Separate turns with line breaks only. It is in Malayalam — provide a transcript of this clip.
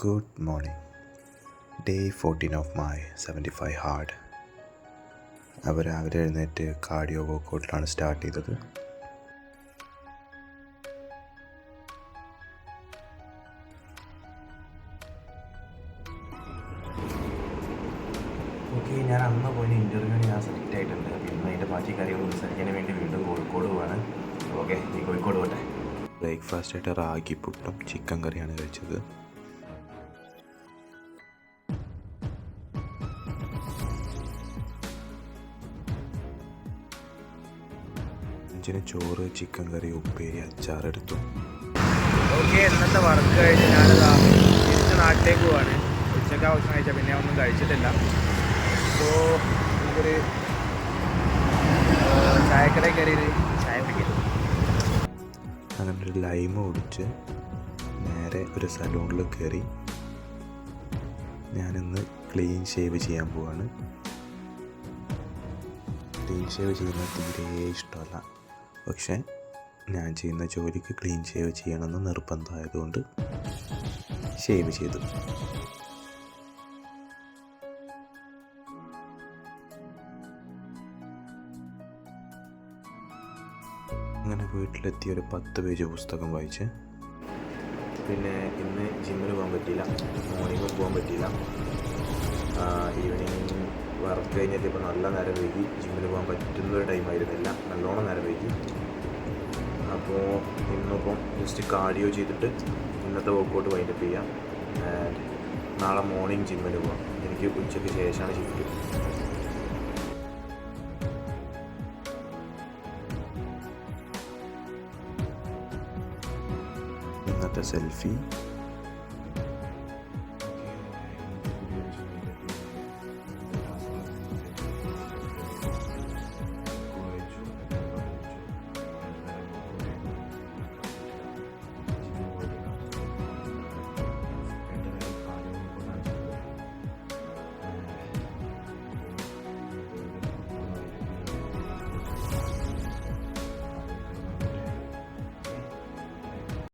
Good morning. Day 14 of my 75 hard. അവർ രാവിലെ എഴുന്നേറ്റ് കാർഡിയോ വർക്കൗട്ടിലാണ് സ്റ്റാർട്ട് ചെയ്തത്. ഓക്കെ, ഞാൻ അന്ന് പോയി ഇൻ്റർവ്യൂവിന് ഞാൻ സെലക്ട് ആയിട്ടുണ്ട്. പിന്നെ അതിൻ്റെ ബാക്കി കാര്യങ്ങൾ സംസാരിക്കാൻ വേണ്ടി വീണ്ടും കോഴിക്കോട് പോവാണ്. ഓക്കെ, ഈ കോഴിക്കോട് പോട്ടെ. ബ്രേക്ക്ഫാസ്റ്റായിട്ട് റാഗി പുട്ടും ചിക്കൻ കറിയാണ് കഴിച്ചത്. ചോറ്, ചിക്കൻ കറി, ഉപ്പേരി, അച്ചാറെടുത്തു.
ഓക്കെ, ഇന്നത്തെ വർക്ക് കഴിഞ്ഞ് ഞാനതാ തിരിച്ച് നാട്ടിലേക്ക് പോവാണ്. ഉച്ചയ്ക്ക് ഭക്ഷണം കഴിച്ചാൽ പിന്നെ ഒന്നും കഴിച്ചിട്ടില്ല. അപ്പോൾ നമുക്കൊരു ചായക്കടയിൽ കയറി ചായ കുടിക്കാം.
അങ്ങനെ ഒരു ലൈമ് കുടിച്ച് നേരെ ഒരു സലൂണിൽ കയറി ഞാനിന്ന് ക്ലീൻ ഷേവ് ചെയ്യാൻ പോവാണ്. ക്ലീൻ ഷേവ് ചെയ്യുന്നത് തീരെ ഇഷ്ടമല്ല, പക്ഷേ ഞാൻ ചെയ്യുന്ന ജോലിക്ക് ക്ലീൻ ഷേവ് ചെയ്യണമെന്ന് നിർബന്ധമായതുകൊണ്ട് ഷേവ് ചെയ്തു. അങ്ങനെ വീട്ടിലെത്തി ഒരു 10 പേജ് പുസ്തകം വായിച്ച്. പിന്നെ ഇന്ന് ജിമ്മിന് പോകാൻ പറ്റിയില്ല, മോർണിംഗും പോകാൻ പറ്റിയില്ല. ഈവനിങ് വർക്ക് കഴിഞ്ഞിട്ട് ഇപ്പോൾ നല്ല നേരം വൈകി. ജിമ്മിന് പോകാൻ പറ്റുന്നൊരു ടൈമായിരുന്നില്ല, നല്ലോണം നേരം വൈകി. അപ്പോൾ ഇന്നിപ്പം ജസ്റ്റ് കാർഡിയോ ചെയ്തിട്ട് ഇന്നത്തെ വർക്കൗട്ട് വൈൻഡപ്പ് ചെയ്യാം. ആൻഡ് നാളെ മോർണിംഗ് ജിമ്മിന് പോകാം. എനിക്ക് ഉച്ചയ്ക്ക് ശേഷമാണ് ഷിഫ്റ്റ്. ഇന്നത്തെ സെൽഫി